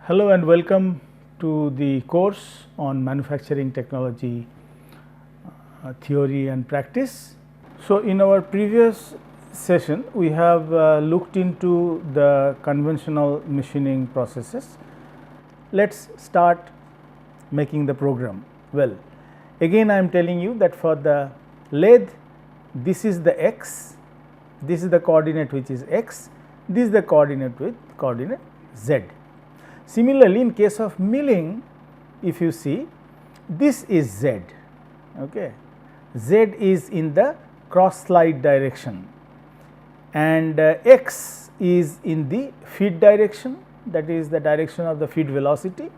Hello and welcome to the course on manufacturing technology theory and practice. So, in our previous session we have looked into the conventional machining processes. Let us start making the program. Well, again I am telling you that for the lathe, this is the x, this is the coordinate which is x, this is the coordinate with coordinate z. Similarly, in case of milling, if you see, this is z, okay. Z is in the cross slide direction and x is in the feed direction, that is the direction of the feed velocity,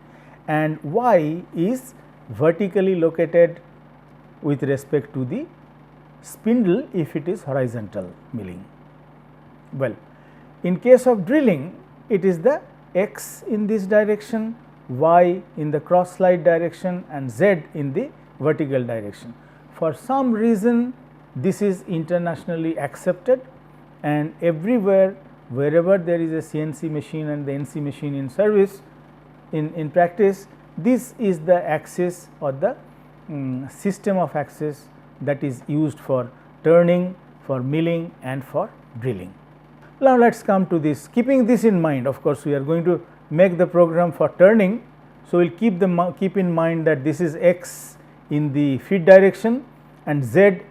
and y is vertically located with respect to the spindle if it is horizontal milling. Well, in case of drilling, it is the x in this direction, y in the cross slide direction and z in the vertical direction. For some reason this is internationally accepted, and everywhere wherever there is a CNC machine and the NC machine in service in practice, this is the axis or the system of axis that is used for turning, for milling and for drilling. Now, let us come to this. Keeping this in mind, of course, we are going to make the program for turning. So, we will keep in mind that this is x in the feed direction and z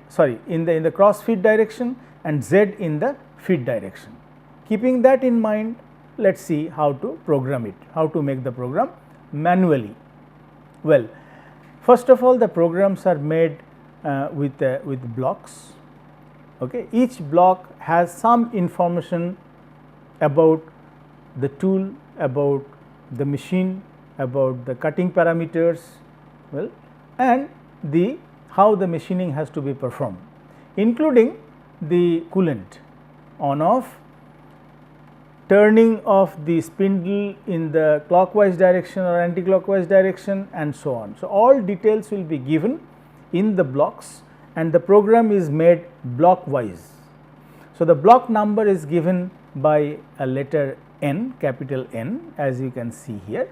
in the cross feed direction and z in the feed direction. Keeping that in mind, let us see how to program it, how to make the program manually. Well, first of all, the programs are made with blocks. Okay. Each block has some information about the tool, about the machine, about the cutting parameters, well, and the how the machining has to be performed, including the coolant, on off, turning of the spindle in the clockwise direction or anti-clockwise direction and so on. So, all details will be given in the blocks and the program is made block wise. So, the block number is given by a letter N, capital N, as you can see here,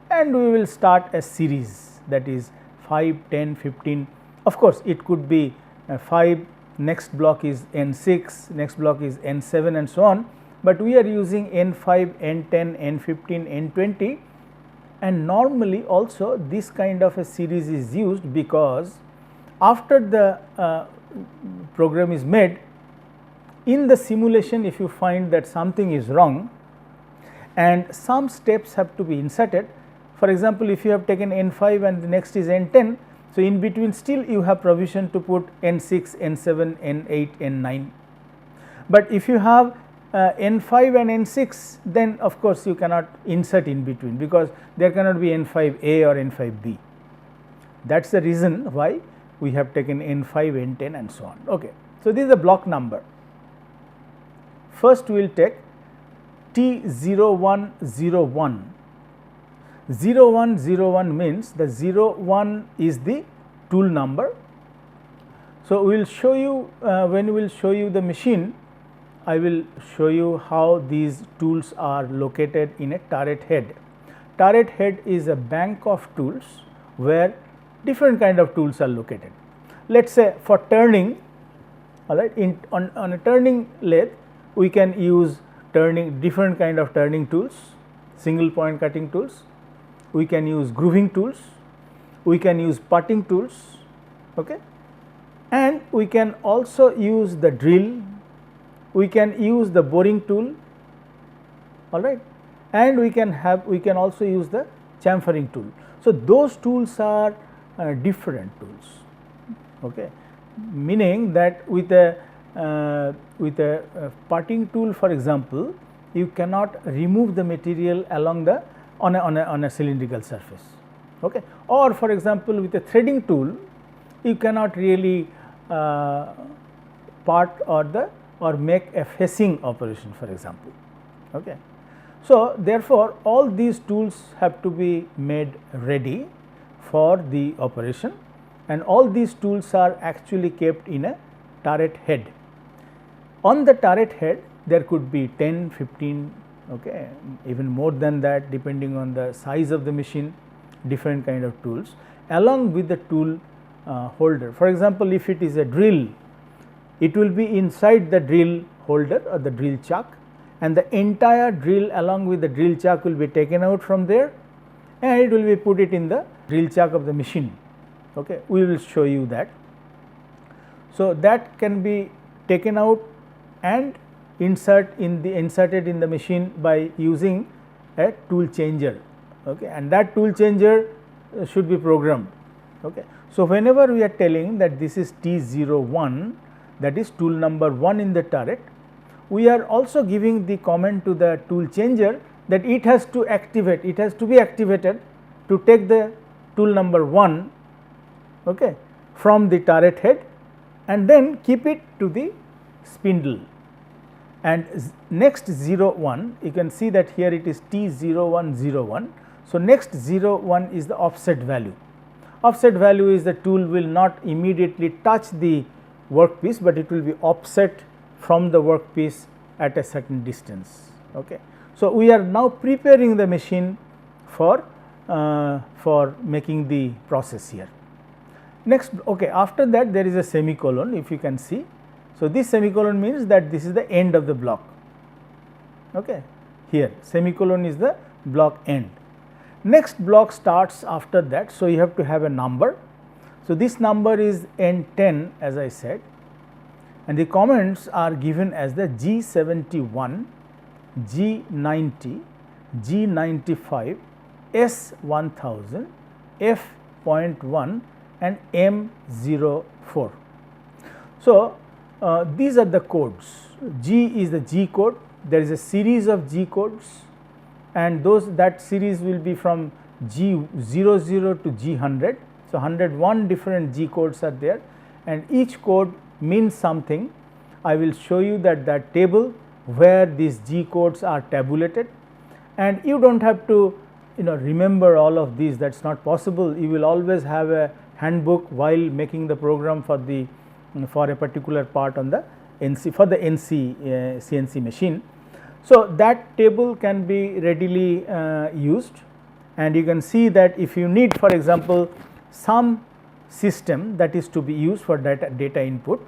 and we will start a series, that is 5, 10, 15. Of course, it could be 5, next block is N6, next block is N7 and so on, but we are using N5, N10, N15, N20, and normally also this kind of a series is used because after the program is made, in the simulation if you find that something is wrong and some steps have to be inserted. For example, if you have taken N5 and the next is N10, so in between still you have provision to put N6, N7, N8, N9. But if you have N5 and N6, then of course you cannot insert in between because there cannot be N5A or N5B. That is the reason why we have taken N5, N10 and so on. Okay. So, this is the block number. First we will take T0101. 0101 means the 01 is the tool number. So, we will show you when we will show you the machine, I will show you how these tools are located in a turret head. Turret head is a bank of tools where different kind of tools are located. Let us say for turning, all right, on a turning lathe we can use different kind of turning tools, single point cutting tools, we can use grooving tools, we can use putting tools, okay, and we can also use the drill, we can use the boring tool, all right, and we can also use the chamfering tool. So, those tools are different tools, okay, meaning that with a putting tool, for example, you cannot remove the material along the on a cylindrical surface, okay, or for example, with a threading tool you cannot really part or make a facing operation, for example, okay. So, therefore, all these tools have to be made ready for the operation, and all these tools are actually kept in a turret head. On the turret head there could be 10, 15 okay, even more than that depending on the size of the machine, different kind of tools along with the tool holder. For example, if it is a drill, it will be inside the drill holder or the drill chuck, and the entire drill along with the drill chuck will be taken out from there and it will be put it in the drill chuck of the machine. Okay. We will show you that. So, that can be taken out and inserted in the machine by using a tool changer, okay, and that tool changer should be programmed. Okay. So, whenever we are telling that this is T01, that is tool number 1 in the turret, we are also giving the command to the tool changer that it has to activate, it has to be activated to take the tool number 1, okay, from the turret head and then keep it to the spindle. And next 01, you can see that here it is T0101. So, next 01 is the offset value. Offset value is the tool will not immediately touch the workpiece, but it will be offset from the workpiece at a certain distance. Okay. So, we are now preparing the machine for making the process here. Next, okay, after that there is a semicolon, if you can see. So, this semicolon means that this is the end of the block. Okay. Here semicolon is the block end. Next block starts after that. So, you have to have a number. So, this number is N10 as I said, and the commands are given as the G71, G90, G95, S1000, F.1 and M04. So, these are the codes. G is the G code, there is a series of G codes and that series will be from G00 to G100. So, 101 different G codes are there and each code means something. I will show you that table where these G codes are tabulated, and you do not have to remember all of these, that is not possible. You will always have a handbook while making the program for a particular part on the NC for the CNC machine. So, that table can be readily used, and you can see that if you need, for example, some system that is to be used for data input.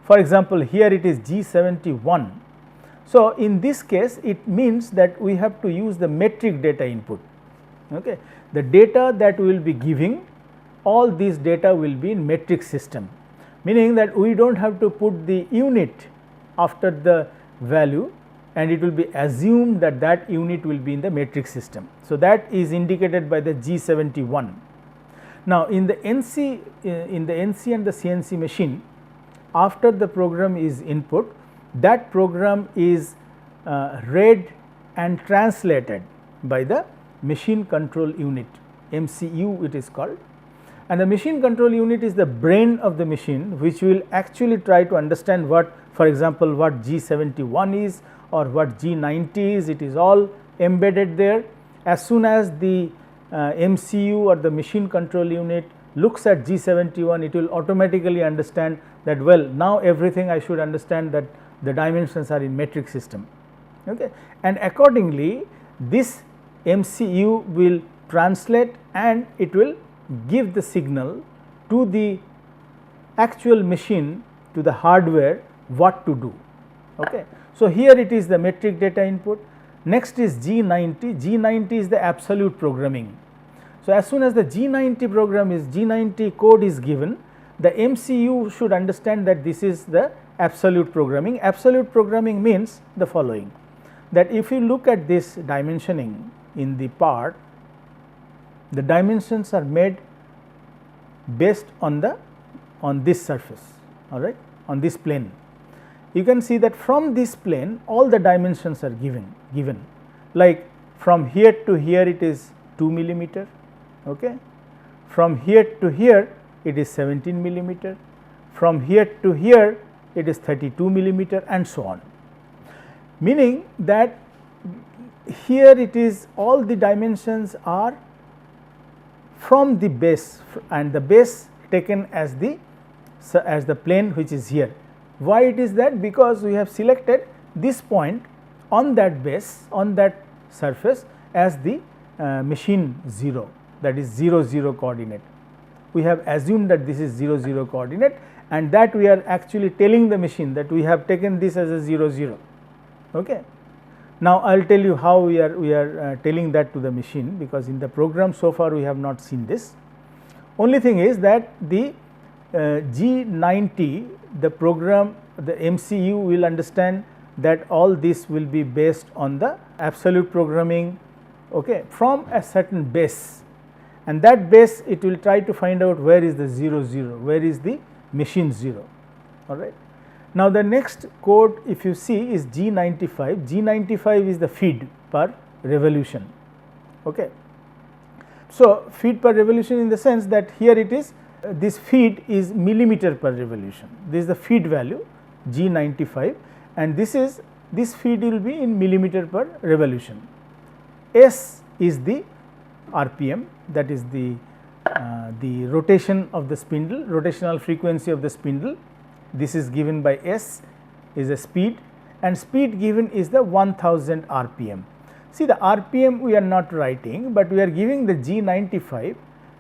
For example, here it is G71. So, in this case it means that we have to use the metric data input. Okay. The data that we will be giving, all these data will be in metric system, meaning that we do not have to put the unit after the value and it will be assumed that that unit will be in the metric system. So, that is indicated by the G71. Now, in the NC and the CNC machine, after the program is input, that program is read and translated by the machine control unit, MCU it is called, and the machine control unit is the brain of the machine, which will actually try to understand what, for example, what G71 is or what G90 is. It is all embedded there. As soon as the MCU or the machine control unit looks at G71, it will automatically understand that, well, now everything I should understand that the dimensions are in metric system. Okay. And accordingly this MCU will translate and it will give the signal to the actual machine, to the hardware, what to do. Okay. So, here it is the metric data input. Next is G90. G90 is the absolute programming. So, as soon as the G90 code is given, the MCU should understand that this is the absolute programming. Absolute programming means the following, that if you look at this dimensioning in the part, the dimensions are made based on this surface, all right, on this plane. You can see that from this plane all the dimensions are given, like from here to here it is 2 millimeter, okay. From here to here it is 17 millimeter, from here to here it is 32 millimeter, and so on. Meaning that here it is all the dimensions are from the base, and the base taken as the plane which is here. Why it is that? Because we have selected this point on that base, on that surface as the machine 0, that is 0 0 coordinate. We have assumed that this is 0 0 coordinate, and that we are actually telling the machine that we have taken this as a 0 0. Okay. Now, I will tell you how we are telling that to the machine, because in the program so far we have not seen this. Only thing is that the G90, the program, the MCU will understand that all this will be based on the absolute programming, okay, from a certain base, and that base it will try to find out where is the 0 0, where is the machine 0, all right. Now, the next code if you see is G95. G95 is the feed per revolution. Okay. So, feed per revolution in the sense that here it is this feed is millimeter per revolution. This is the feed value G95, and this feed will be in millimeter per revolution. S is the RPM, that is the rotation of the spindle, rotational frequency of the spindle. This is given by S is a speed, and speed given is the 1000 RPM. See, the RPM we are not writing, but we are giving the G95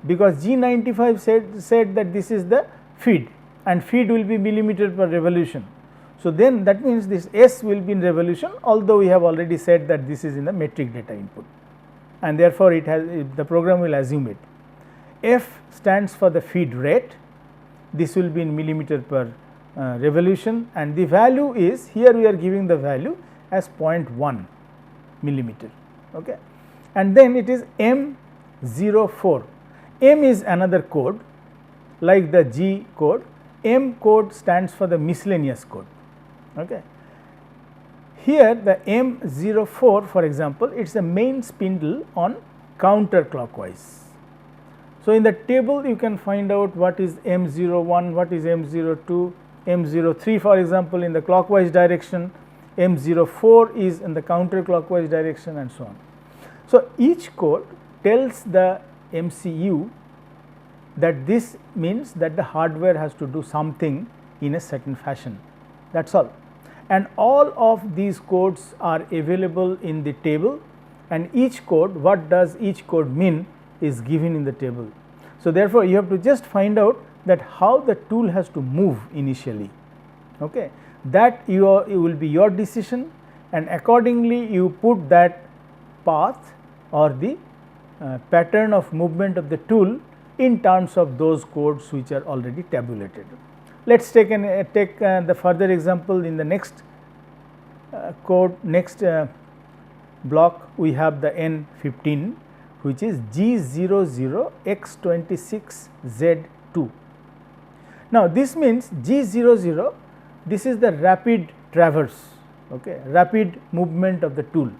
because G95 said that this is the feed, and feed will be millimeter per revolution. So, then that means this S will be in revolution, although we have already said that this is in the metric data input, and therefore, the program will assume it. F stands for the feed rate, this will be in millimeter per revolution, and the value is, here we are giving the value as 0.1 millimeter, okay. And then it is M04. M is another code like the G code. M code stands for the miscellaneous code, okay. Here the M04, for example, it is the main spindle on counterclockwise. So, in the table you can find out what is M01, what is M02, M03 for example in the clockwise direction, M04 is in the counterclockwise direction, and so on. So, each code tells the MCU that this means that the hardware has to do something in a certain fashion, that is all. And all of these codes are available in the table, and each code, what does each code mean, is given in the table. So, therefore, you have to just find out that how the tool has to move initially, okay. That it will be your decision, and accordingly you put that path or the pattern of movement of the tool in terms of those codes which are already tabulated. Let us take the further example in the next code, next block we have the N15, which is G00X26Z2. Now, this means G00, this is the rapid traverse, okay, rapid movement of the tool.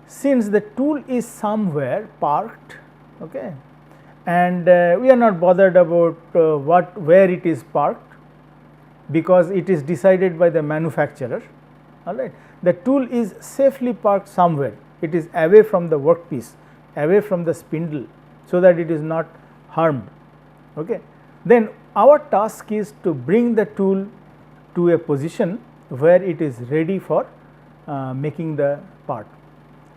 Since the tool is somewhere parked, okay, and we are not bothered about where it is parked, because it is decided by the manufacturer, all right. The tool is safely parked somewhere, it is away from the workpiece, away from the spindle, so that it is not harmed, okay. Then our task is to bring the tool to a position where it is ready for making the part.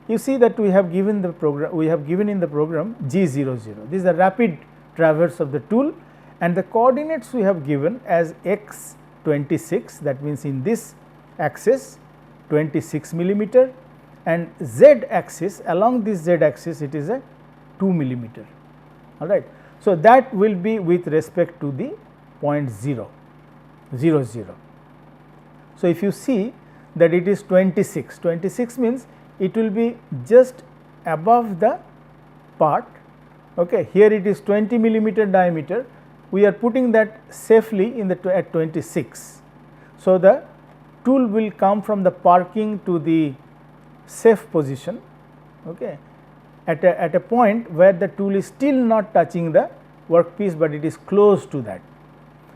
You see that we have given the program, we have given in the program G00. This is the rapid traverse of the tool, and the coordinates we have given as X26, that means in this axis 26 millimeter, and Z axis, along this Z axis it is a 2 millimeter, all right. So, that will be with respect to the point 0, 0, 0. So, if you see that it is 26, 26 means it will be just above the part, okay. Here it is 20 millimeter diameter, we are putting that safely in the at 26. So, the tool will come from the parking to the safe position, okay, at a point where the tool is still not touching the workpiece, but it is close to that.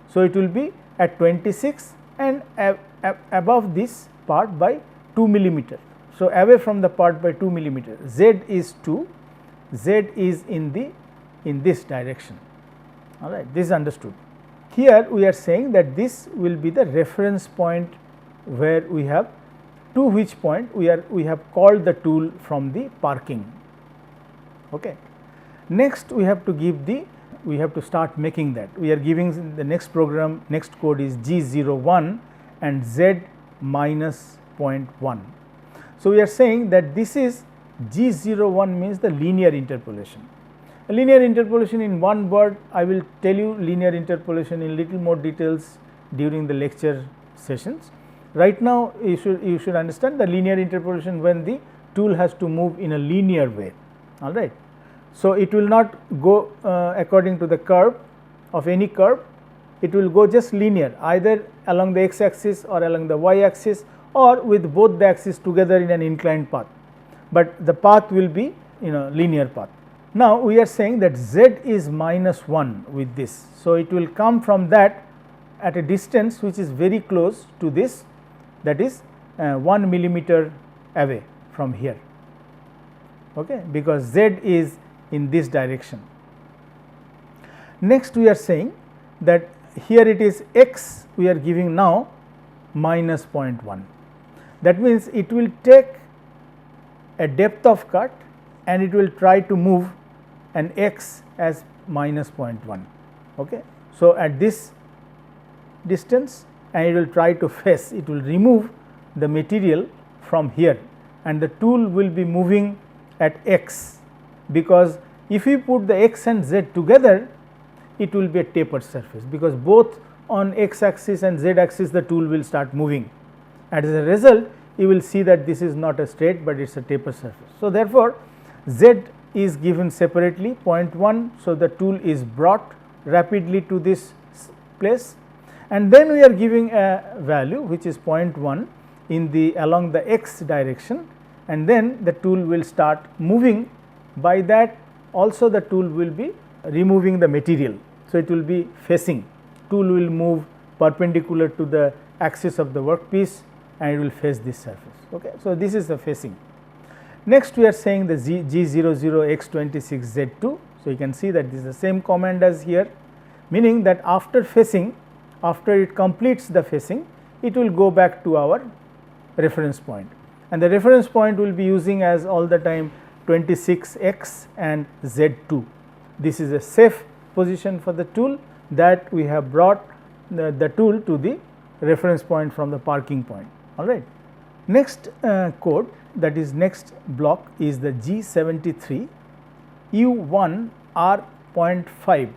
So, it will be at 26 and above this part by 2 millimeter. So, away from the part by 2 millimeter. Z is 2, Z is in this direction, all right. This is understood. Here we are saying that this will be the reference point where we have to which point we have called the tool from the parking. Okay. Next we have to start making that. We are giving the next program, next code is G01 and Z minus 0.1. So we are saying that this is G01 means the linear interpolation. A linear interpolation, in one word, I will tell you linear interpolation in little more details during the lecture sessions. Right now you should understand the linear interpolation when the tool has to move in a linear way. All right. So it will not go according to the curve of any curve, it will go just linear, either along the x axis or along the y axis, or with both the axes together in an inclined path, but the path will be linear path. Now we are saying that z is minus 1 with this. So it will come from that at a distance which is very close to this, that is 1 millimeter away from here, okay, because z is in this direction. Next we are saying that here it is x, we are giving now minus 0.1. That means it will take a depth of cut and it will try to move an x as minus 0.1. Okay. So at this distance, and it will try to face, it will remove the material from here, and the tool will be moving at x, because if we put the x and z together, it will be a tapered surface, because both on x axis and z axis the tool will start moving. As a result, you will see that this is not a straight, but it is a tapered surface. So therefore, z is given separately 0.1. So the tool is brought rapidly to this place, and then we are giving a value which is 0.1 in the along the x direction, and then the tool will start moving. By that also the tool will be removing the material. So it will be facing, tool will move perpendicular to the axis of the workpiece and it will face this surface. Okay. So this is the facing. Next we are saying the G00x26Z2. So you can see that this is the same command as here, meaning that after facing, after it completes the facing, it will go back to our reference point, and the reference point will be using as all the time 26x and Z2. This is a safe position for the tool, that we have brought the tool to the reference point from the parking point. All right. Next code, that is next block, is the G73 U1 R.5.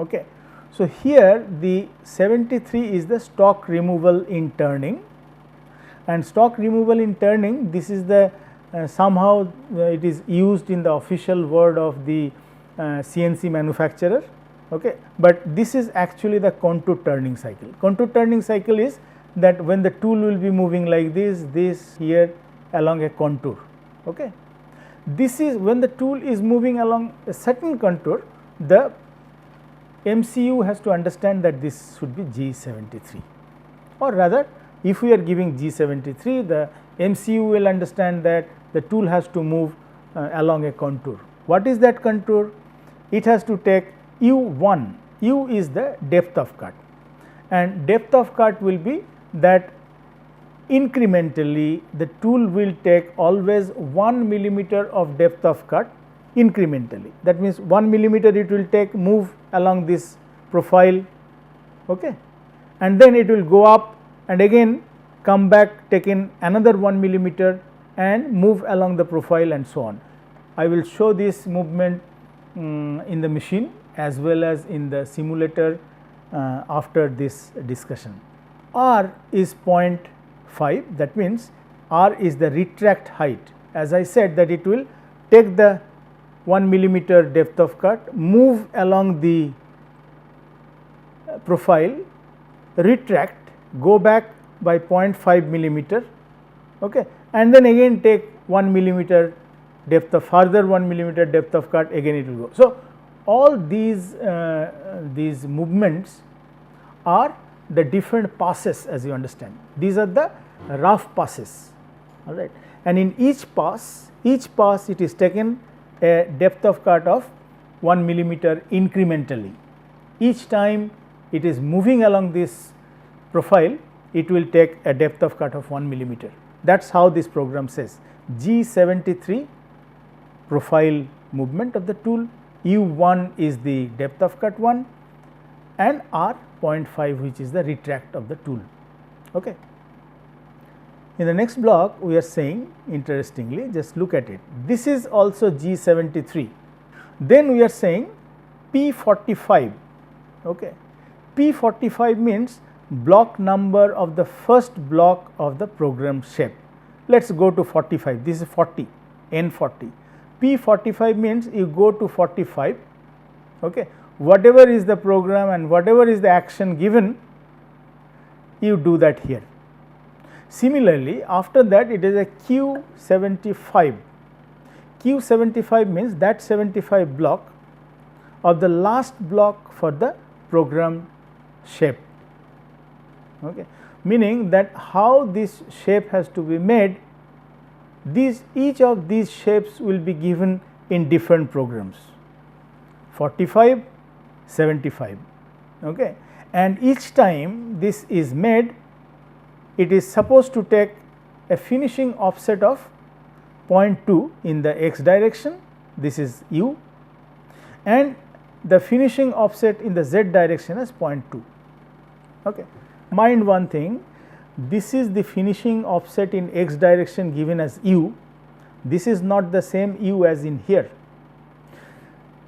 Okay. So here the 73 is the stock removal in turning, and stock removal in turning, this is the somehow it is used in the official word of the CNC manufacturer. Okay. But this is actually the contour turning cycle. Contour turning cycle is that when the tool will be moving like this here along a contour. Okay. This is when the tool is moving along a certain contour, the MCU has to understand that this should be G73, or rather if we are giving G73, the MCU will understand that the tool has to move along a contour. What is that contour? It has to take U1, U is the depth of cut, and depth of cut will be that incrementally the tool will take always 1 millimeter of depth of cut incrementally. That means 1 millimeter it will take, move along this profile, okay, and then it will go up and again come back, take in another 1 millimeter and move along the profile and so on. I will show this movement in the machine as well as in the simulator after this discussion. R is 0.5, that means R is the retract height. As I said that it will take the 1 millimeter depth of cut, move along the profile, retract, go back by 0.5 millimeter, okay, and then again take 1 millimeter depth of further 1 millimeter depth of cut, again it will go. So all these movements are the different passes, as you understand. These are the rough passes, all right, and in each pass it is taken a depth of cut of 1 millimeter incrementally. Each time it is moving along this profile, it will take a depth of cut of 1 millimeter. That is how this program says G73 profile movement of the tool, U1 is the depth of cut 1 and R 0.5 which is the retract of the tool. Okay. In the next block we are saying, interestingly, just look at it, this is also G73. Then we are saying P45. Okay. P45 means block number of the first block of the program shape. Let us go to 45, this is 40, N40. P45 means you go to 45, okay. Whatever is the program and whatever is the action given, you do that here. Similarly, after that it is a Q75. Q75 means that 75 block of the last block for the program shape, okay. Meaning that how this shape has to be made, each of these shapes will be given in different programs, 45, 75, okay. And each time this is made, it is supposed to take a finishing offset of 0.2 in the x direction, this is u, and the finishing offset in the z direction is 0.2. Okay. Mind one thing, this is the finishing offset in x direction given as u, this is not the same u as in here.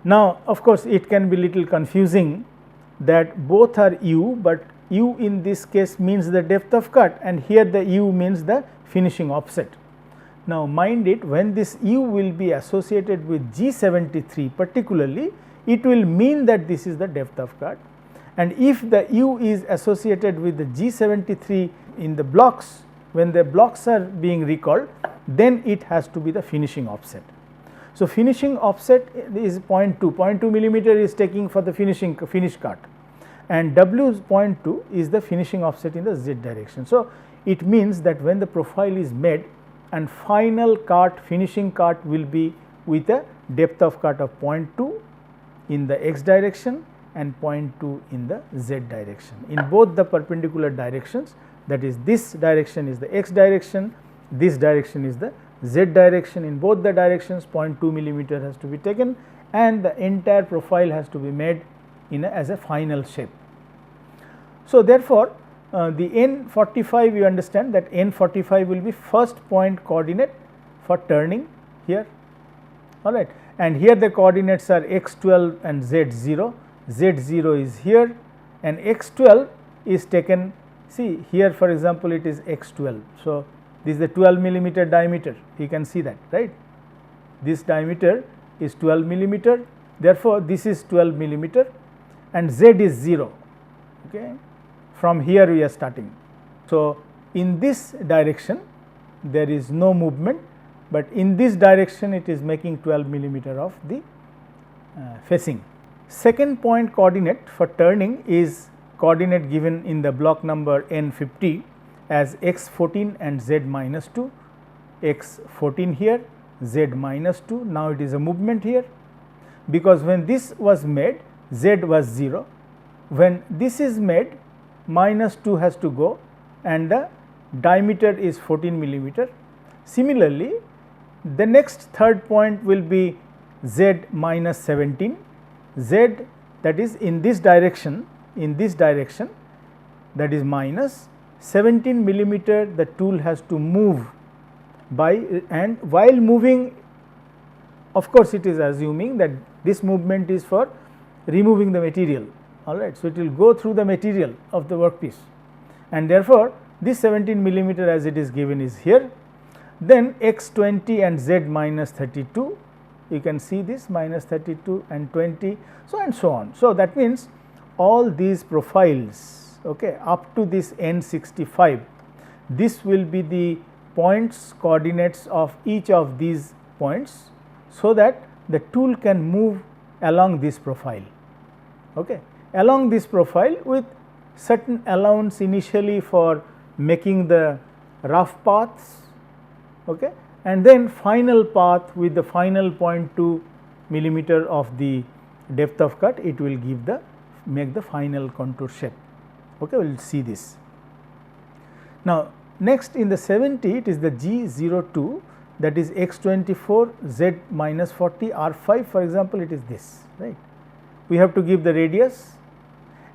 Now, of course, it can be little confusing that both are u, but u in this case means the depth of cut and here the u means the finishing offset. Now, mind it, when this u will be associated with G73 particularly, it will mean that this is the depth of cut, and if the u is associated with the G73 in the blocks, when the blocks are being recalled, then it has to be the finishing offset. So, finishing offset is 0.2 millimeter is taking for the finish cut, and W is 0.2 is the finishing offset in the z direction. So, it means that when the profile is made and final cut, finishing cut will be with a depth of cut of 0.2 in the x direction and 0.2 in the z direction. In both the perpendicular directions, that is, this direction is the x direction, this direction is the z direction. In both the directions 0.2 millimeter has to be taken and the entire profile has to be made in as a final shape. So, therefore, the N45, you understand that N45 will be first point coordinate for turning here, all right, and here the coordinates are x12 and z0. Z0 is here and x12 is taken, see here for example it is x12. So, this is the 12 millimeter diameter, you can see that, right. This diameter is 12 millimeter, therefore, this is 12 millimeter and z is 0, okay. From here we are starting. So, in this direction there is no movement, but in this direction it is making 12 millimeter of the facing. Second point coordinate for turning is coordinate given in the block number N50 as x14 and z minus 2, x14 here, z minus 2. Now, it is a movement here, because when this was made z was 0, when this is made minus 2 has to go and the diameter is 14 millimeter. Similarly, the next third point will be z minus 17, z that is in this direction, that is minus 17 millimeter, the tool has to move by, and while moving, of course, it is assuming that this movement is for removing the material, all right. So, it will go through the material of the workpiece and therefore, this 17 millimeter as it is given is here. Then x20 and z minus 32, you can see this minus 32 and 20, so and so on. So, that means all these profiles, okay, up to this N65, this will be the points coordinates of each of these points, so that the tool can move along this profile, okay, along this profile with certain allowance initially for making the rough paths, okay, and then final path with the final 0.2 millimeter of the depth of cut, it will give the make the final contour shape. Okay, we will see this. Now, Next in the 70 it is the G02, that is x24 z minus 40 r5, for example it is this, right. We have to give the radius,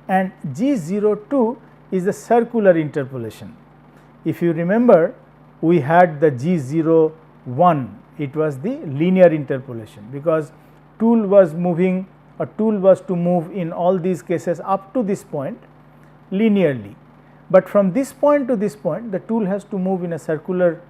and G02 is the circular interpolation. If you remember, we had the G01, it was the linear interpolation, because tool was moving, a tool was to move in all these cases up to this point linearly, but from this point to this point the tool has to move in a circular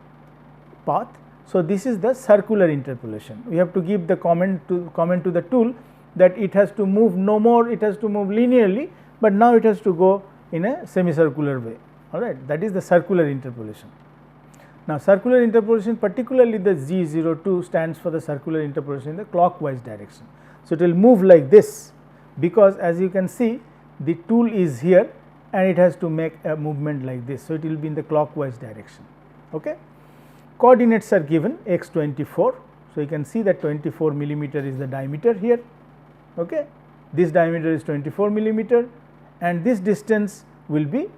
path. So, this is the circular interpolation. We have to give the comment to the tool that it has to move no more, it has to move linearly, but now it has to go in a semicircular way, all right. That is the circular interpolation. Now, circular interpolation, particularly the G02 stands for the circular interpolation in the clockwise direction. So, it will move like this, because as you can see the tool is here and it has to make a movement like this. So, it will be in the clockwise direction. Okay. Coordinates are given x24. So, you can see that 24 millimeter is the diameter here. Okay. This diameter is 24 millimeter and this distance will be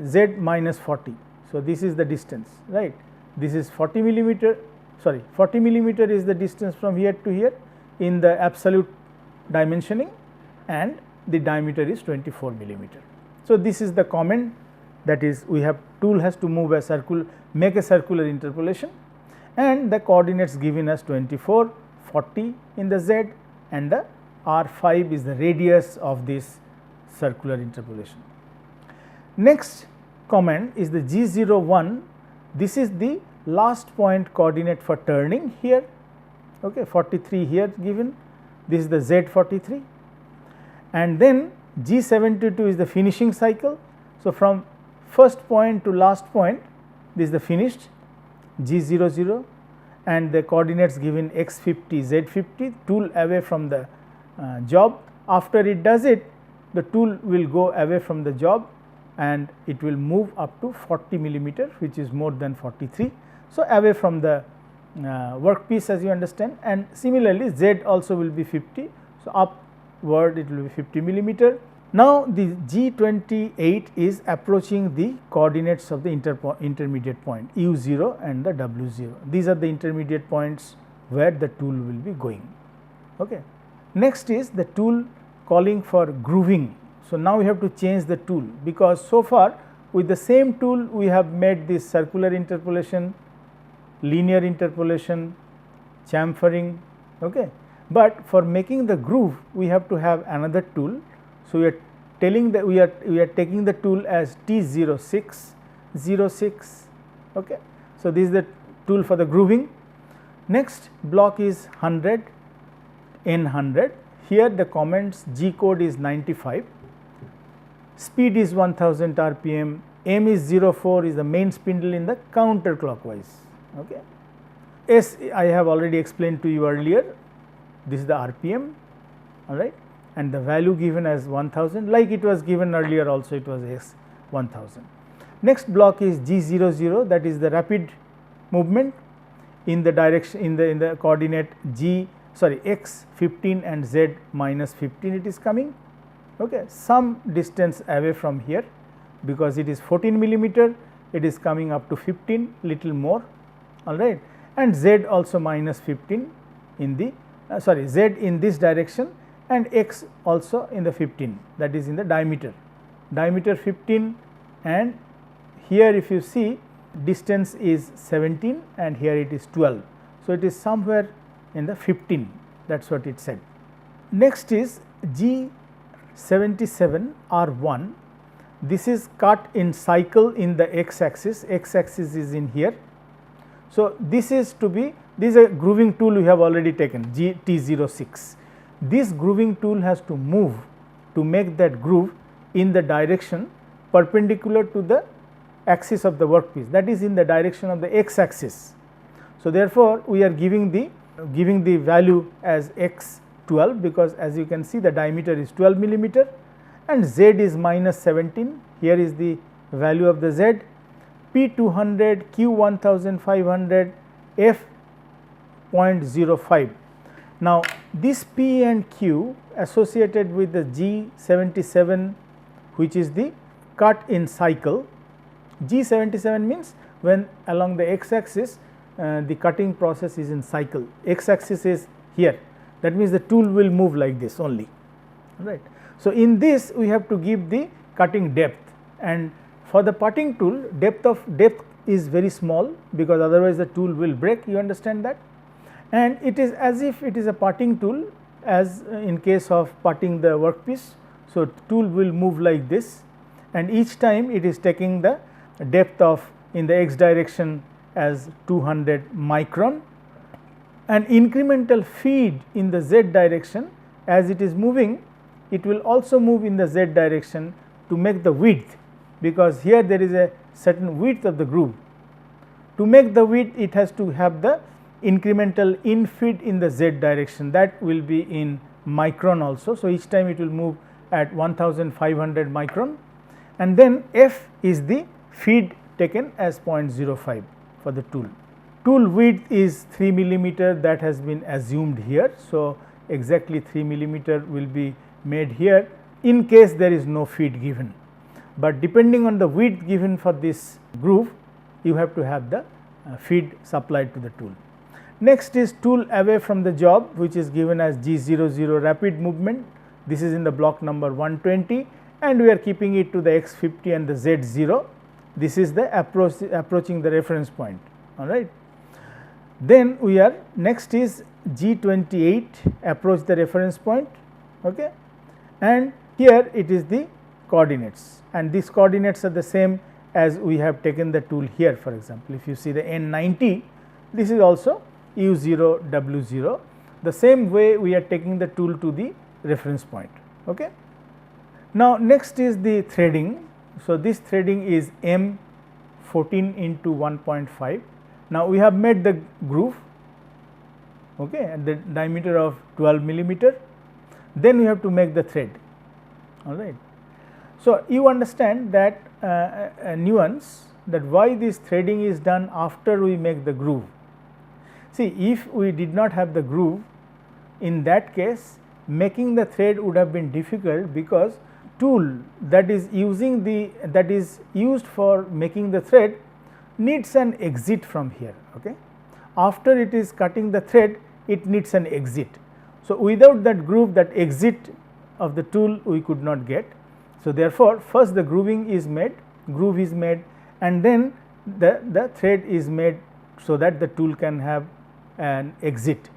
z minus 40. So, this is the distance, right. This is 40 millimeter, sorry 40 millimeter is the distance from here to here in the absolute dimensioning, and the diameter is 24 millimeter. So, this is the comment, that is we have tool has to move a circle, make a circular interpolation, and the coordinates given as 24, 40 in the z, and the r5 is the radius of this circular interpolation. Next comment is the G01. This is the last point coordinate for turning here, okay, 43 here given, this is the Z43, and then G72 is the finishing cycle. So, from first point to last point this is the finished G00, and the coordinates given x50, z50, tool away from the job. After it does it, the tool will go away from the job and it will move up to 40 millimeter, which is more than 43. So, away from the workpiece, as you understand, and similarly z also will be 50. So, upward it will be 50 millimeter. Now, the G28 is approaching the coordinates of the intermediate point u0 and the w0. These are the intermediate points where the tool will be going. Okay. Next is the tool calling for grooving. So, now we have to change the tool, because so far with the same tool we have made this circular interpolation, linear interpolation, chamfering, okay. But for making the groove we have to have another tool. So, we are telling that we are taking the tool as T06, 06, okay. So, this is the tool for the grooving. Next block is 100, N100. Here the comments G code is 95, speed is 1000 rpm, M is 04, is the main spindle in the counterclockwise, okay. S I have already explained to you earlier, this is the rpm, all right, and the value given as 1000, like it was given earlier also, it was S 1000. Next block is G00, that is the rapid movement in the direction in the coordinate x 15 and z minus 15 it is coming, okay, some distance away from here, because it is 14 millimeter, it is coming up to 15, little more, all right, and z also minus 15 in the z in this direction, and x also in the 15, that is in the diameter 15, and here if you see distance is 17 and here it is 12. So, it is somewhere in the 15, that is what it said. Next is G77 R1, this is cut in cycle in the x axis is in here. So, this is to be, this is a grooving tool we have already taken T06. This grooving tool has to move to make that groove in the direction perpendicular to the axis of the workpiece, that is in the direction of the x axis. So, therefore, we are giving the value as x12, because as you can see the diameter is 12 millimeter and z is minus 17, here is the value of the z, P200, Q1500, F.05. Now, this P and Q associated with the G77, which is the cut in cycle. G77 means when along the x axis the cutting process is in cycle, x axis is here, that means the tool will move like this only, right. So, in this we have to give the cutting depth, and for the parting tool depth is very small, because otherwise the tool will break, you understand that, and it is as if it is a parting tool as in case of parting the workpiece. So, tool will move like this, and each time it is taking the depth of in the x direction as 200 micron, and incremental feed in the z direction as it is moving, it will also move in the z direction to make the width, because here there is a certain width of the groove. To make the width, it has to have the incremental in feed in the z direction, that will be in micron also. So, each time it will move at 1500 micron, and then f is the feed taken as 0.05 for the tool. Tool width is 3 millimeter, that has been assumed here. So, exactly 3 millimeter will be made here in case there is no feed given, but depending on the width given for this groove, you have to have the feed supplied to the tool. Next is tool away from the job, which is given as G00 rapid movement. This is in the block number 120, and we are keeping it to the x50 and the z0. This is the approaching the reference point, all right. Then we are next is G28 approach the reference point, okay, and here it is the coordinates, and these coordinates are the same as we have taken the tool here. For example, if you see the N90, this is also U0 W0, the same way we are taking the tool to the reference point, okay. Now, next is the threading. So, this threading is M14 into 1.5. Now, we have made the groove, okay, at the diameter of 12 millimeter, then we have to make the thread, all right. So, you understand that a nuance, that why this threading is done after we make the groove. See, if we did not have the groove, in that case making the thread would have been difficult, because tool that is used for making the thread needs an exit from here, okay. After it is cutting the thread, it needs an exit. So, without that groove, that exit of the tool we could not get. So, therefore, first the groove is made, and then the thread is made, so that the tool can have an exit,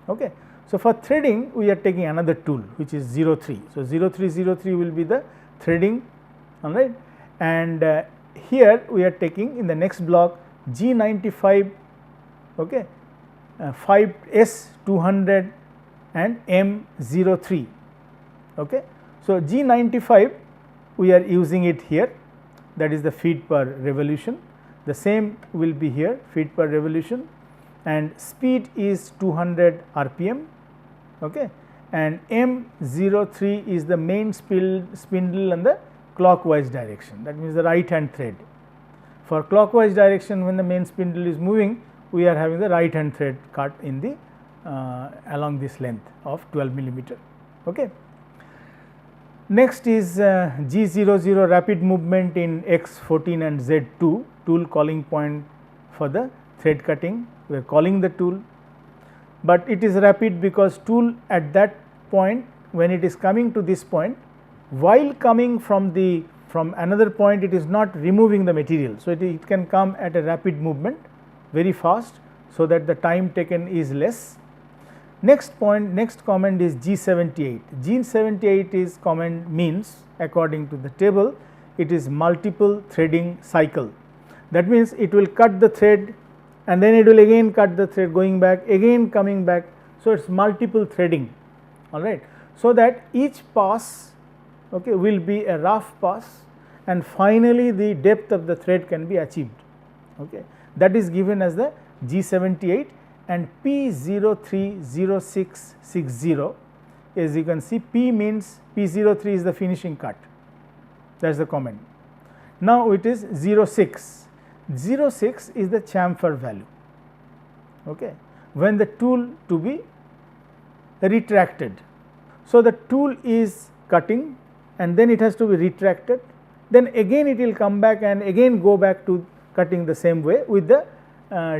okay. So, for threading we are taking another tool, which is 03. So, 0303 will be the threading, all right, and here we are taking in the next block G95, okay, 5S200 and M03, okay. So, G95 we are using it here, that is the feet per revolution, the same will be here, feet per revolution, and speed is 200 rpm, okay, and M03 is the main spindle and the clockwise direction, that means the right hand thread. For clockwise direction, when the main spindle is moving, we are having the right hand thread cut in the along this length of 12 millimeter, okay. Next is G00 rapid movement in X14 and Z2, tool calling point for the thread cutting. We are calling the tool, but it is rapid because tool at that point, when it is coming to this point, while coming from another point, it is not removing the material. So, it can come at a rapid movement very fast, so that the time taken is less. Next comment is G78. G78 is comment means, according to the table, it is multiple threading cycle. That means, it will cut the thread and then it will again cut the thread, going back, again coming back. So, it is multiple threading, all right. So, that each pass, okay, will be a rough pass, and finally, the depth of the thread can be achieved, okay. That is given as the G78, and P030660, as you can see, P means P03 is the finishing cut, that is the comment. Now, it is 06. 06 is the chamfer value, okay, when the tool to be retracted. So, the tool is cutting and then it has to be retracted, then again it will come back and again go back to cutting the same way with the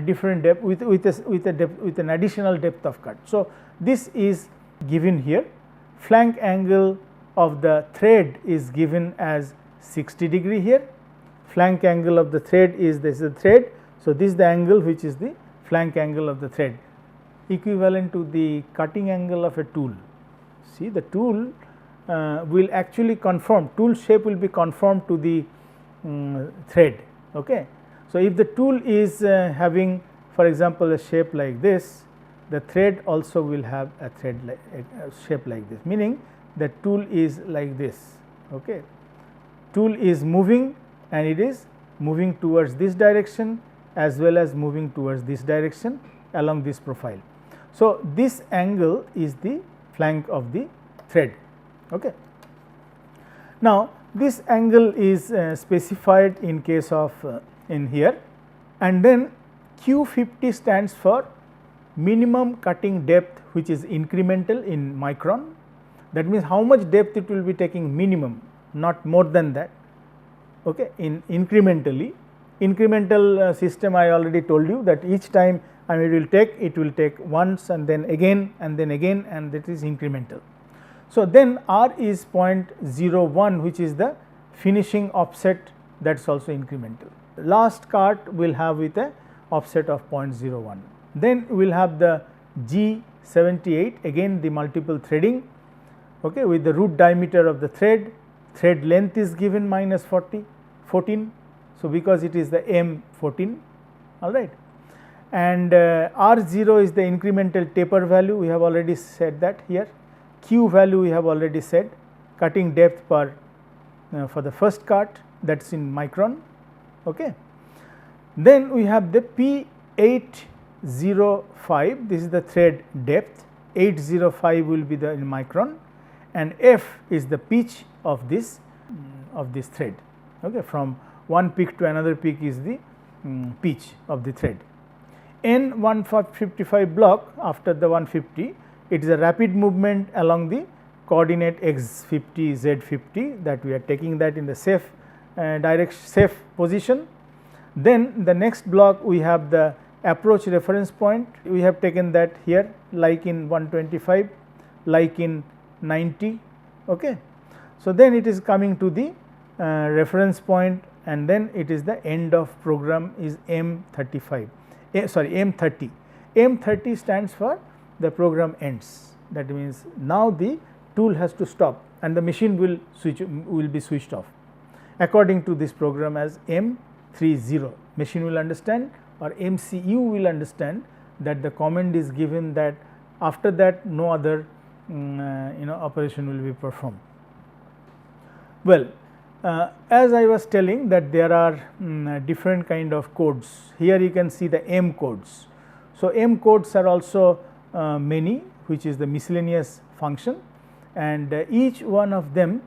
different depth with an additional depth of cut. So, this is given here. Flank angle of the thread is given as 60 degree here. Flank angle of the thread is, this is the thread. So, this is the angle which is the flank angle of the thread, equivalent to the cutting angle of a tool. See, the tool will actually conform, tool shape will be conformed to the thread. Okay. So, if the tool is having, for example, a shape like this, the thread also will have a thread like a shape like this, meaning the tool is like this. Okay. Tool is moving and it is moving towards this direction as well as moving towards this direction along this profile. So, this angle is the flank of the thread. Okay. Now, this angle is specified in case of in here, and then Q50 stands for minimum cutting depth, which is incremental in micron. That means, how much depth it will be taking minimum, not more than that. Okay. In incrementally, incremental system I already told you that each time it will take once and then again and that is incremental. So, then R is 0.01, which is the finishing offset, that is also incremental. Last cut will have with a offset of 0.01. Then we will have the G78, again the multiple threading, okay, with the root diameter of the thread length is given minus 14. So, because it is the M14, all right, and R0 is the incremental taper value, we have already said that here. Q value we have already said, cutting depth per for the first cut, that is in micron. Okay. Then we have the P805, this is the thread depth, 805 will be the in micron, and F is the pitch of this thread. Okay. From one peak to another peak is the pitch of the thread. N155 block, after the 150, it is a rapid movement along the coordinate x50, z50, that we are taking that in the safe safe position. Then the next block we have the approach reference point, we have taken that here like in 125, like in 90. Okay. So, then it is coming to the reference point, and then it is the end of program is M35, M30. M30 stands for the program ends, that means now the tool has to stop and the machine will be switched off according to this program as M30. Machine will understand, or MCU will understand, that the command is given that after that no other operation will be performed. Well, as I was telling that there are different kind of codes. Here you can see the M codes. So, M codes are also many, which is the miscellaneous function, and each one of them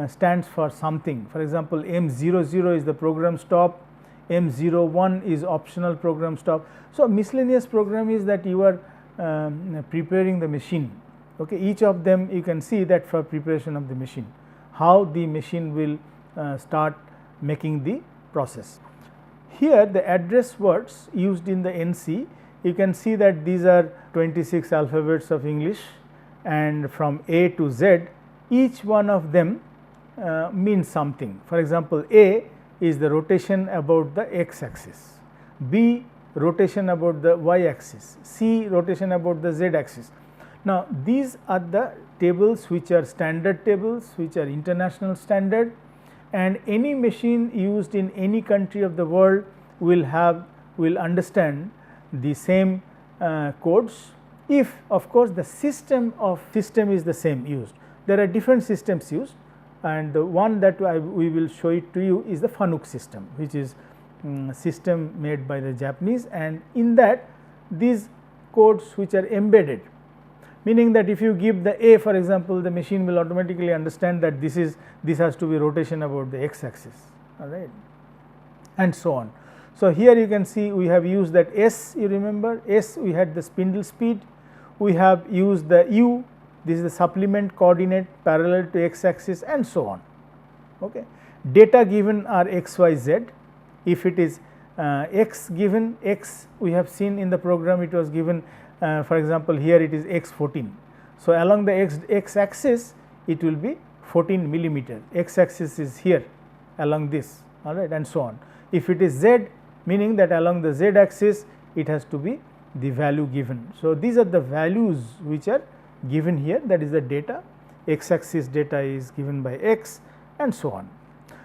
stands for something. For example, M00 is the program stop, M01 is optional program stop. So, miscellaneous program is that you are preparing the machine. Okay. Each of them you can see that for preparation of the machine, how the machine will start making the process. Here the address words used in the NC, you can see that these are 26 alphabets of English, and from A to Z each one of them means something. For example, A is the rotation about the x axis, B rotation about the y axis, C rotation about the z axis. Now, these are the tables which are standard tables, which are international standard, and any machine used in any country of the world will understand the same codes, if of course the system is the same used. There are different systems used, and the one that we will show it to you is the FANUC system, which is system made by the Japanese, and in that these codes which are embedded, meaning that if you give the A, for example, the machine will automatically understand that this has to be rotation about the x axis, all right, and so on. So, here you can see we have used that S, you remember S, we had the spindle speed, we have used the U, this is the supplement coordinate parallel to x axis, and so on. Okay. Data given are x, y, z. If it is x given, x we have seen in the program it was given, for example, here it is x 14. So, along the x axis it will be 14 millimeter, x axis is here along this, all right, and so on. If it is z, meaning that along the z axis it has to be the value given. So, these are the values which are given here, that is the data, x axis data is given by x and so on.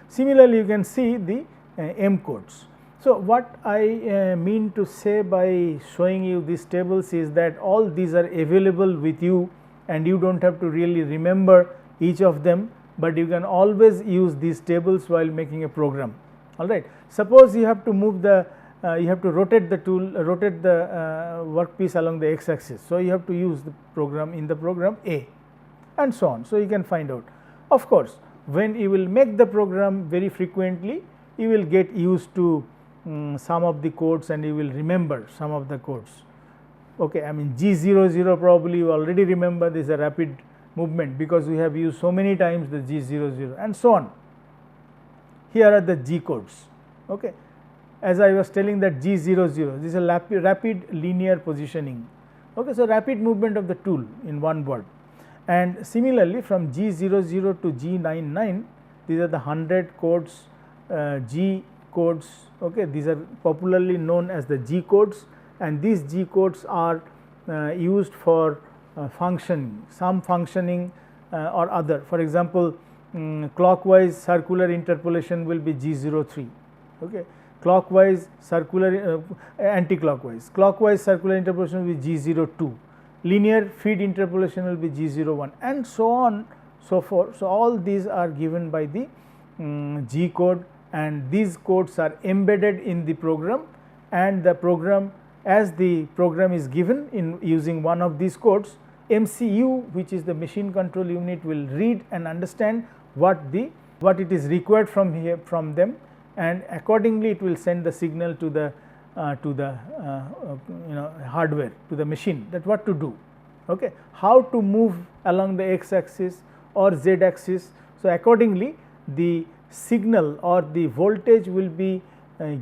Similarly, you can see the M codes. So, what I mean to say by showing you these tables is that all these are available with you and you do not have to really remember each of them, but you can always use these tables while making a program, all right. Suppose you have to move the you have to rotate the tool, rotate the workpiece along the x axis. So, you have to use the program in the program A and so on. So, you can find out. Of course, when you will make the program very frequently, you will get used to some of the codes and you will remember some of the codes. Okay, I mean G00 probably you already remember, this is a rapid movement because we have used so many times the G00 and so on. Here are the G codes. Okay. As I was telling that G00, this is a rapid linear positioning. Okay, so, rapid movement of the tool in one word. And similarly, from G00 to G99, these are the 100 codes, G codes. Okay, these are popularly known as the G codes, and these G codes are used for functioning, some functioning or other. For example, clockwise circular interpolation will be G03. Okay. Clockwise circular anti-clockwise, clockwise circular interpolation will be G02, linear feed interpolation will be G01 and so on, so forth. So, all these are given by the G code, and these codes are embedded in the program, and the program, as the program is given in using one of these codes, MCU, which is the machine control unit, will read and understand what it is required from them, and accordingly it will send the signal to the hardware, to the machine, that what to do, okay, how to move along the x axis or z axis. So, accordingly the signal or the voltage will be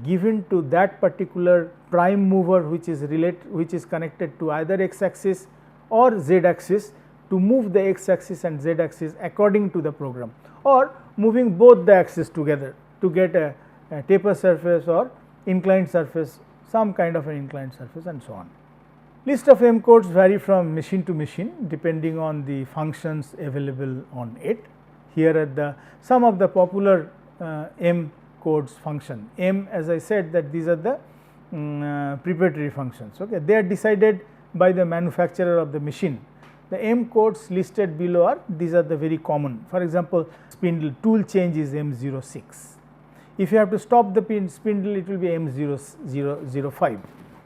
given to that particular prime mover which is connected to either x axis or z axis to move the x axis and z axis according to the program, or moving both the axes together to get a taper surface or inclined surface, some kind of an inclined surface and so on. List of M codes vary from machine to machine depending on the functions available on it. Here are some of the popular M codes function. M, as I said, that these are the preparatory functions. Okay. They are decided by the manufacturer of the machine. The M codes listed below are, these are the very common. For example, spindle tool change is M06. If you have to stop the spindle, it will be M005.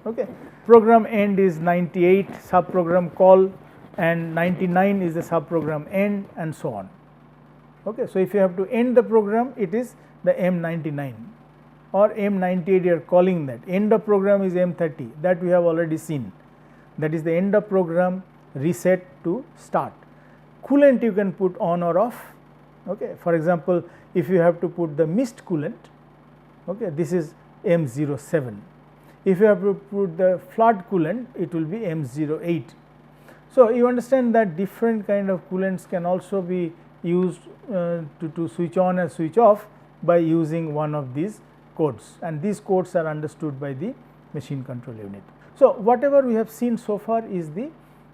Okay. Program end is 98, subprogram call, and 99 is the subprogram end, and so on. Okay. So, if you have to end the program, it is the M99 or M98, you are calling that. End of program is M30, that we have already seen, that is the end of program reset to start. Coolant you can put on or off. Okay. For example, if you have to put the mist coolant, okay, this is M07. If you have to put the flood coolant, it will be M08. So, you understand that different kind of coolants can also be used to switch on and switch off by using one of these codes, and these codes are understood by the machine control unit. So, whatever we have seen so far is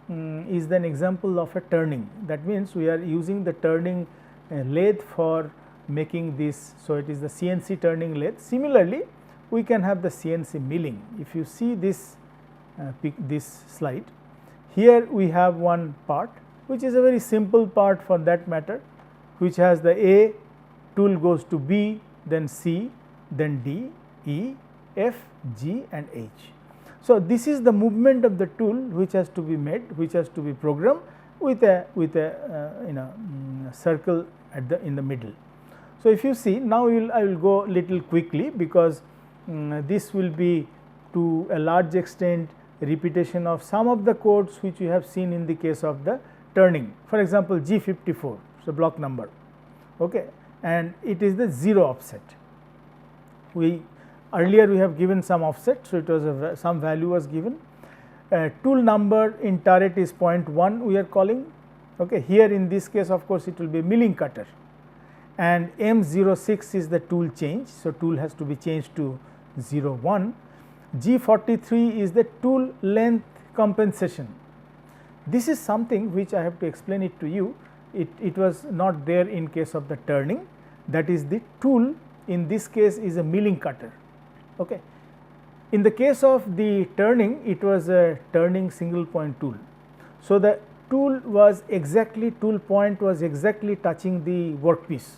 an example of a turning. That means, we are using the turning lathe for making this. So, it is the CNC turning lathe. Similarly, we can have the CNC milling. If you see this slide, here we have one part which is a very simple part for that matter, which has the A, tool goes to B, then C, then D, E, F, G and H. So, this is the movement of the tool which has to be made, which has to be programmed with a circle in the middle. So, if you see now, I will go little quickly because this will be to a large extent repetition of some of the codes which we have seen in the case of the turning. For example, G54, so block number, okay, and it is the 0 offset. We Earlier we have given some offset, so it was some value was given. Tool number in turret is 0.1 we are calling. Okay. Here in this case of course it will be milling cutter, and M06 is the tool change. So, tool has to be changed to 01. G43 is the tool length compensation. This is something which I have to explain it to you. It was not there in case of the turning, that is the tool in this case is a milling cutter. Okay. In the case of the turning, it was a turning single point tool. So, the tool was exactly, tool point was exactly touching the workpiece.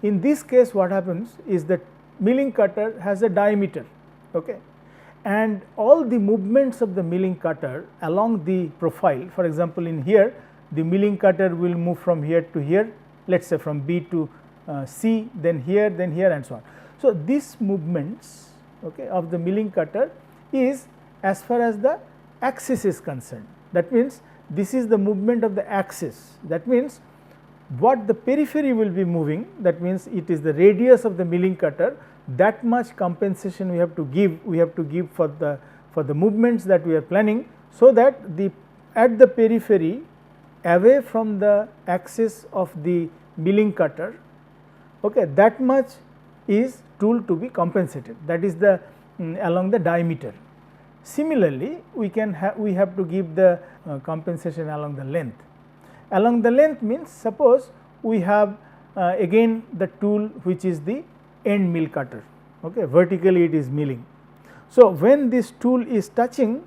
In this case what happens is that milling cutter has a diameter, okay, and all the movements of the milling cutter along the profile, for example, in here the milling cutter will move from here to here, let us say from B to C, then here and so on. So, these movements, okay, of the milling cutter is as far as the axis is concerned. That means, this is the movement of the axis. That means, what the periphery will be moving, that means it is the radius of the milling cutter, that much compensation we have to give for the movements that we are planning, so that the at the periphery away from the axis of the milling cutter, okay, that much is tool to be compensated, that is the along the diameter. Similarly, we have to give the compensation along the length. Along the length means, suppose we have again the tool which is the end mill cutter, okay, vertically it is milling. So, when this tool is touching,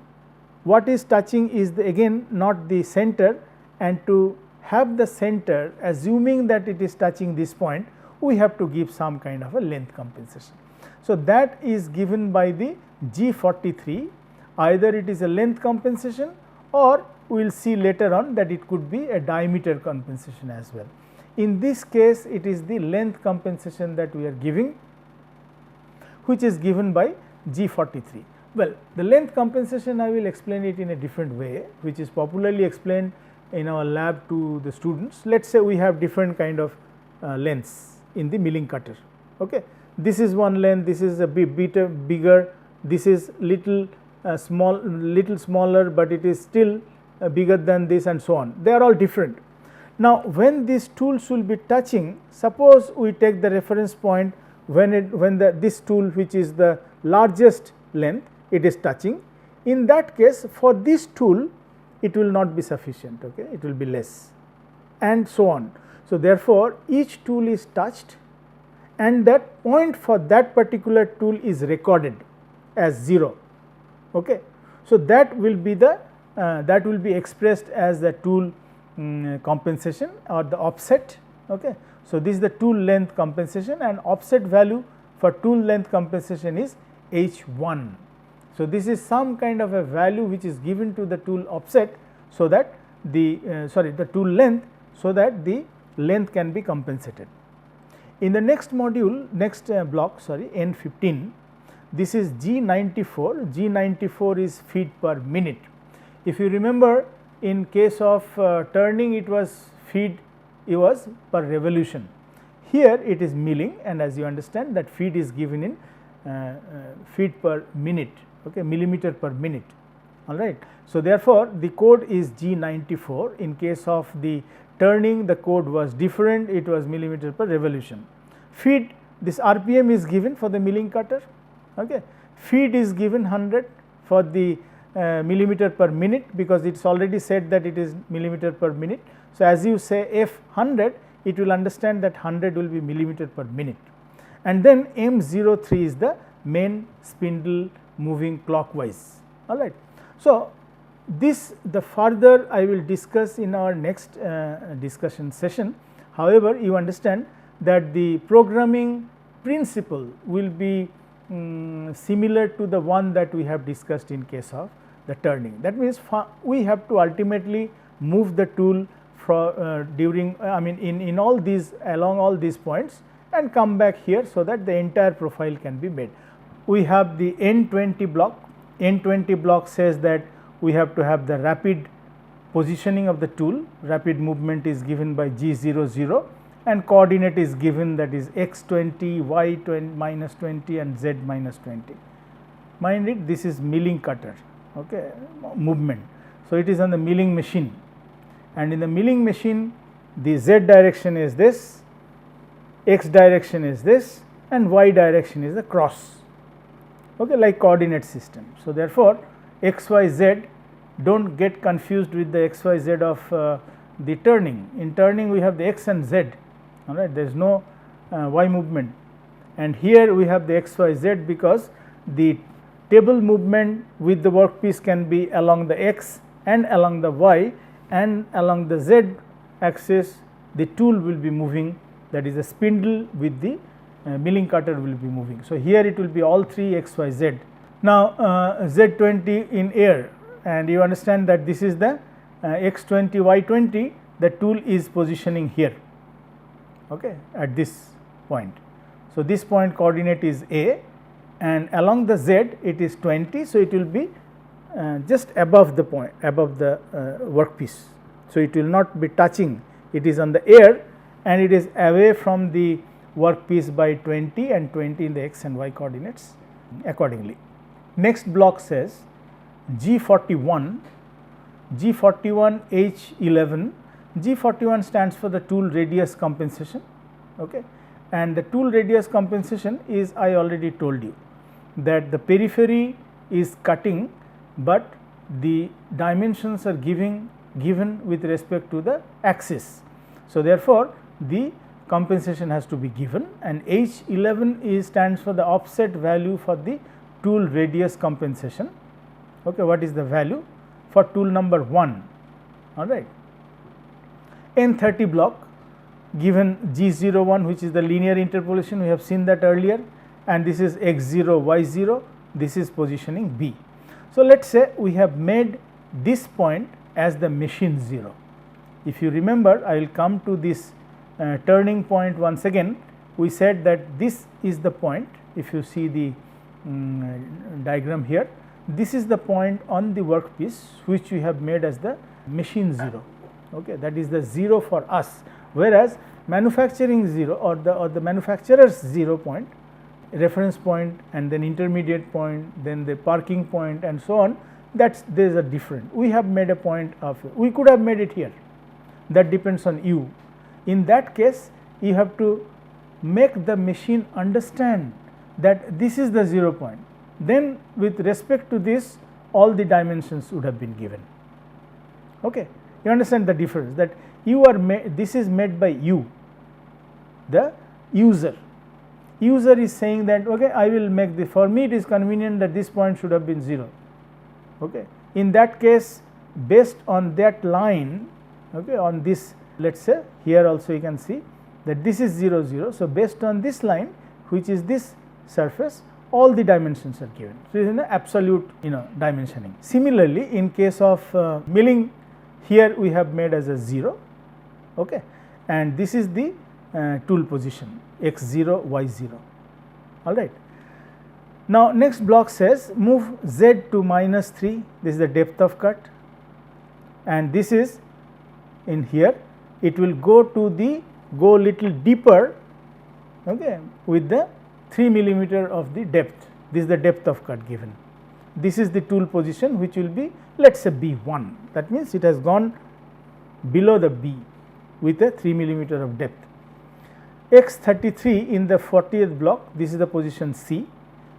what is touching is again not the center, and to have the center, assuming that it is touching this point, we have to give some kind of a length compensation. So, that is given by the G43, either it is a length compensation, or we will see later on that it could be a diameter compensation as well. In this case, it is the length compensation that we are giving, which is given by G43. Well, the length compensation I will explain it in a different way, which is popularly explained in our lab to the students. Let us say we have different kind of lengths in the milling cutter. Okay. This is one length, this is a bit bigger, this is little smaller, but it is still bigger than this, and so on. They are all different. Now, when these tools will be touching, suppose we take the reference point when this tool, which is the largest length, it is touching. In that case, for this tool it will not be sufficient, okay, it will be less, and so on. So, therefore, each tool is touched, and that point for that particular tool is recorded as 0. Okay. So, that will be expressed as the tool compensation or the offset. Okay. So, this is the tool length compensation, and offset value for tool length compensation is H1. So, this is some kind of a value which is given to the tool offset, so that the tool length, so that the length can be compensated. In the next module, block, N15, this is G94. G94 is feet per minute. If you remember, in case of turning, it was feet, it was per revolution. Here it is milling, and as you understand that feet is given in feet per minute, okay, millimeter per minute. All right. So, therefore, the code is G94. In case of the turning, the code was different, it was millimeter per revolution. Feed, this RPM is given for the milling cutter, okay. Feed is given 100 for the millimeter per minute, because it is already said that it is millimeter per minute. So, as you say F 100, it will understand that 100 will be millimeter per minute, and then M03 is the main spindle moving clockwise. All right. So, the further I will discuss in our next discussion session. However, you understand that the programming principle will be similar to the one that we have discussed in case of the turning. That means, we have to ultimately move the tool in all these, along all these points, and come back here, so that the entire profile can be made. We have the N20 block. N20 block says that we have to have the rapid positioning of the tool, rapid movement is given by G00, and coordinate is given, that is x 20, y 20 minus 20 and z minus 20. Mind it, this is milling cutter, okay, movement. So, it is on the milling machine, and in the milling machine the z direction is this, x direction is this, and y direction is the cross, okay, like coordinate system. So, therefore, x y z, do not get confused with the x y z of the turning. In turning we have the x and z, all right, there is no y movement, and here we have the x y z because the table movement with the workpiece can be along the x and along the y, and along the z axis the tool will be moving, that is the spindle with the milling cutter will be moving. So, here it will be all 3 x y z. Now, z 20 in air, and you understand that this is the x 20 y 20, the tool is positioning here, okay, at this point. So, this point coordinate is A, and along the z it is 20. So, it will be just above the point, above the workpiece. So, it will not be touching, it is on the air and it is away from the workpiece by 20 and 20 in the x and y coordinates accordingly. Next block says G41, G41 H11, G41 stands for the tool radius compensation, okay, and the tool radius compensation is, I already told you that the periphery is cutting, but the dimensions are given with respect to the axis. So, therefore, the compensation has to be given, and H11 is stands for the offset value for the tool radius compensation. Okay, what is the value for tool number 1? All right. N30 block given G01, which is the linear interpolation, we have seen that earlier, and this is x0 y0, this is positioning B. So, let us say we have made this point as the machine 0. If you remember, I will come to this turning point once again. We said that this is the point, if you see the diagram here, this is the point on the workpiece which we have made as the machine 0, okay, that is the 0 for us, whereas manufacturing 0 or the manufacturer's 0 point, reference point, and then intermediate point, then the parking point and so on, that there is a different. We have made a point of, we could have made it here, that depends on you. In that case, you have to make the machine understand that this is the 0 point, then with respect to this all the dimensions would have been given. Okay. You understand the difference, that you are this is made by you, the user. User is saying that, okay, I will make the, for me it is convenient that this point should have been 0. Okay. In that case, based on that line, okay, on this, let us say here also you can see that this is 0 0. So, based on this line, which is this surface, all the dimensions are given. So, it is an absolute dimensioning. Similarly, in case of milling, here we have made as a 0, okay, and this is the tool position x 0 y 0, all right. Now, next block says move z to minus 3, this is the depth of cut, and this is in here, it will go to the little deeper, okay, with the 3 millimeter of the depth. This is the depth of cut given. This is the tool position which will be, let us say B1, that means it has gone below the B with a 3 millimeter of depth. X33 in the 40th block, this is the position C.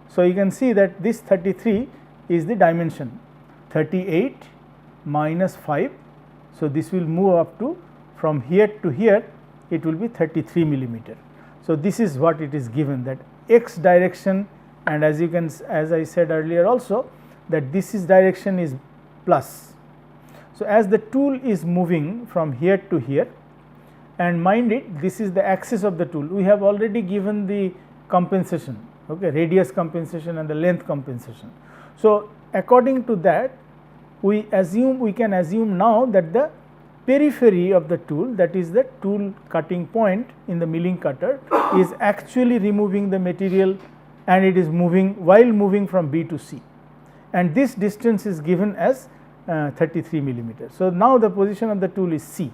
So, you can see that this 33 is the dimension 38 minus 5. So, this will move up to, from here to here it will be 33 millimeter. So, this is what it is given, that x direction, and as you can, as I said earlier also, that this is direction is plus. So, as the tool is moving from here to here, and mind it, this is the axis of the tool, we have already given the compensation, okay, radius compensation and the length compensation. So, according to that, we can assume now that the periphery of the tool, that is the tool cutting point in the milling cutter, is actually removing the material, and it is moving while moving from B to C, and this distance is given as 33 millimeters. So, now the position of the tool is C.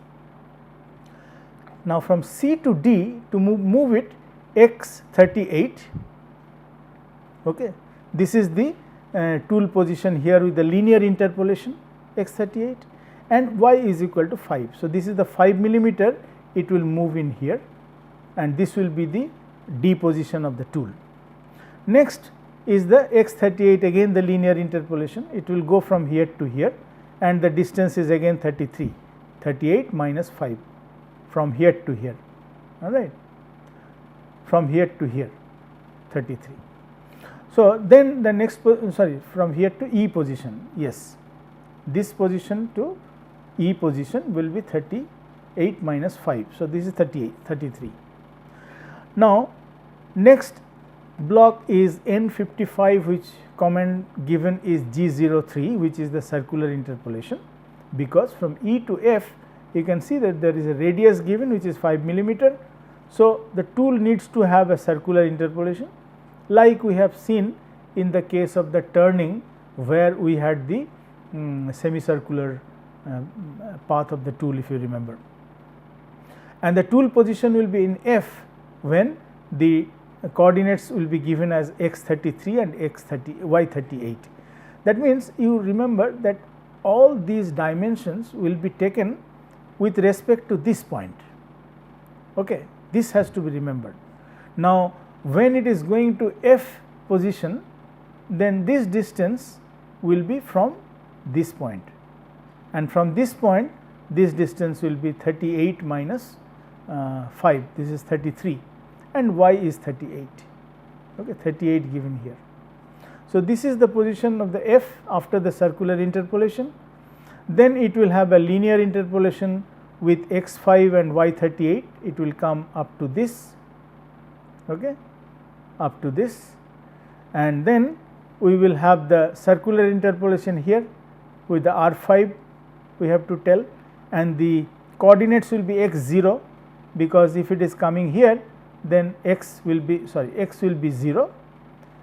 Now, from C to D to move it x 38. Okay. This is the tool position here with the linear interpolation x 38 and y is equal to 5. So, this is the 5 millimeter, it will move in here and this will be the D position of the tool. Next is the x 38, again the linear interpolation, it will go from here to here and the distance is again 33, 38 minus 5 from here to here, all right, from here to here 33. So, then the next from here to E position, yes, this position to E position will be 38 minus 5. So, this is 38, 33. Now, next block is N55, which comment given is G03, which is the circular interpolation, because from E to F you can see that there is a radius given which is 5 millimeter. So, the tool needs to have a circular interpolation like we have seen in the case of the turning, where we had the semicircular path of the tool, if you remember. And the tool position will be in F when the coordinates will be given as x 33 and y 38. That means, you remember that all these dimensions will be taken with respect to this point. Okay. This has to be remembered. Now, when it is going to F position, then this distance will be from this point, and from this point this distance will be 38 minus 5, this is 33 and y is 38, okay, 38 given here. So, this is the position of the F after the circular interpolation. Then it will have a linear interpolation with x 5 and y 38, it will come up to this, okay, up to this, and then we will have the circular interpolation here with the r 5 we have to tell, and the coordinates will be x 0, because if it is coming here then x will be 0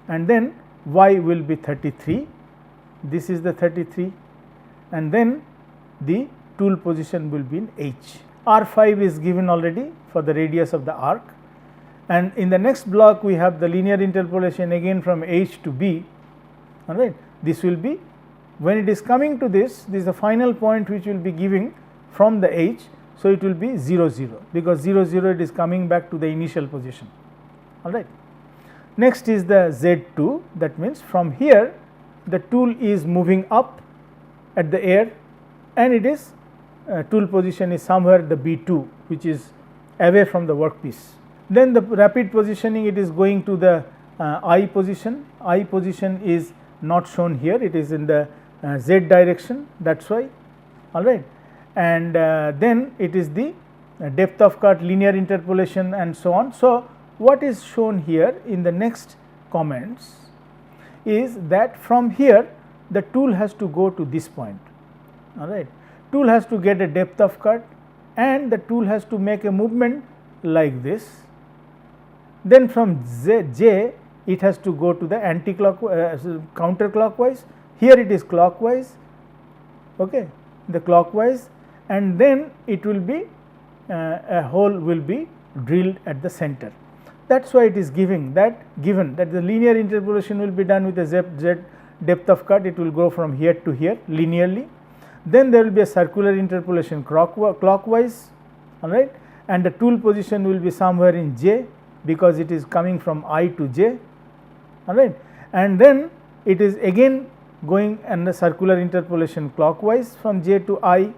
and then y will be 33, this is the 33, and then the tool position will be in H. R 5 is given already for the radius of the arc, and in the next block we have the linear interpolation again from H to B, all right. This will be, when it is coming to this is the final point which will be giving from the H. So, it will be 0 0, because 0 0 it is coming back to the initial position, all right. Next is the Z2, that means from here the tool is moving up at the air and it is tool position is somewhere the B2, which is away from the workpiece. Then the rapid positioning, it is going to the I position. I position is not shown here, it is in the Z direction, that is why, all right. And then it is the depth of cut, linear interpolation and so on. So, what is shown here in the next comments is that from here the tool has to go to this point, all right. Tool has to get a depth of cut and the tool has to make a movement like this. Then from J it has to go to the counterclockwise, here it is clockwise, okay, the clockwise, and then it will be a hole will be drilled at the center. That is why it is given that the linear interpolation will be done with a Z depth of cut, it will go from here to here linearly. Then there will be a circular interpolation clockwise, all right, and the tool position will be somewhere in J, because it is coming from I to J, all right, and then it is again going and the circular interpolation clockwise from J to I,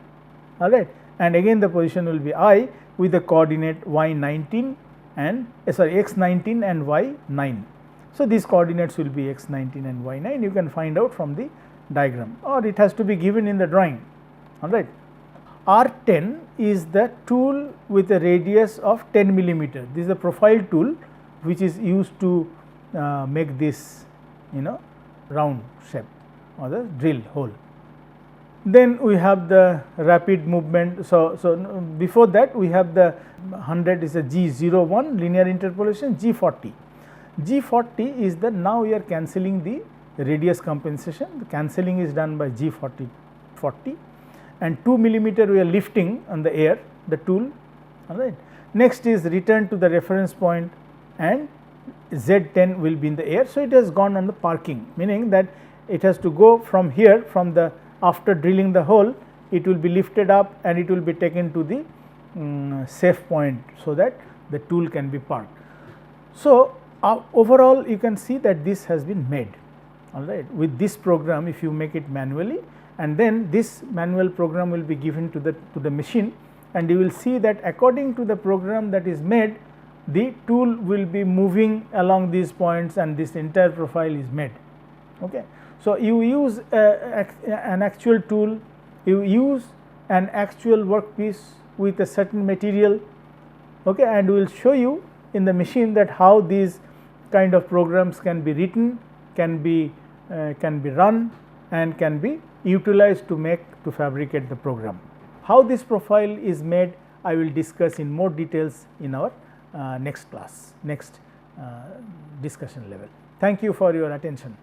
all right, and again the position will be I with the coordinate y 19 and x 19 and y 9. So, these coordinates will be x 19 and y 9, you can find out from the diagram, or it has to be given in the drawing, all right. R10 is the tool with a radius of 10 millimeter. This is a profile tool which is used to make this round shape or the drill hole. Then we have the rapid movement. So, before that we have the 100 is a G01 linear interpolation, G40. G40 is the, now we are cancelling the radius compensation, the cancelling is done by G40 and 2 millimeter we are lifting on the air the tool, all right, next is return to the reference point and Z10 will be in the air. So, it has gone on the parking, meaning that it has to go from here, from the after drilling the hole, it will be lifted up and it will be taken to the safe point, so that the tool can be parked. So, overall you can see that this has been made, all right. With this program, if you make it manually, and then this manual program will be given to the machine, and you will see that according to the program that is made, the tool will be moving along these points and this entire profile is made. Okay. So, you use an actual tool, you use an actual workpiece with a certain material, okay, and we will show you in the machine that how these kind of programs can be written, can be run, and can be utilized to fabricate the program. How this profile is made, I will discuss in more details in our next class, next discussion level. Thank you for your attention.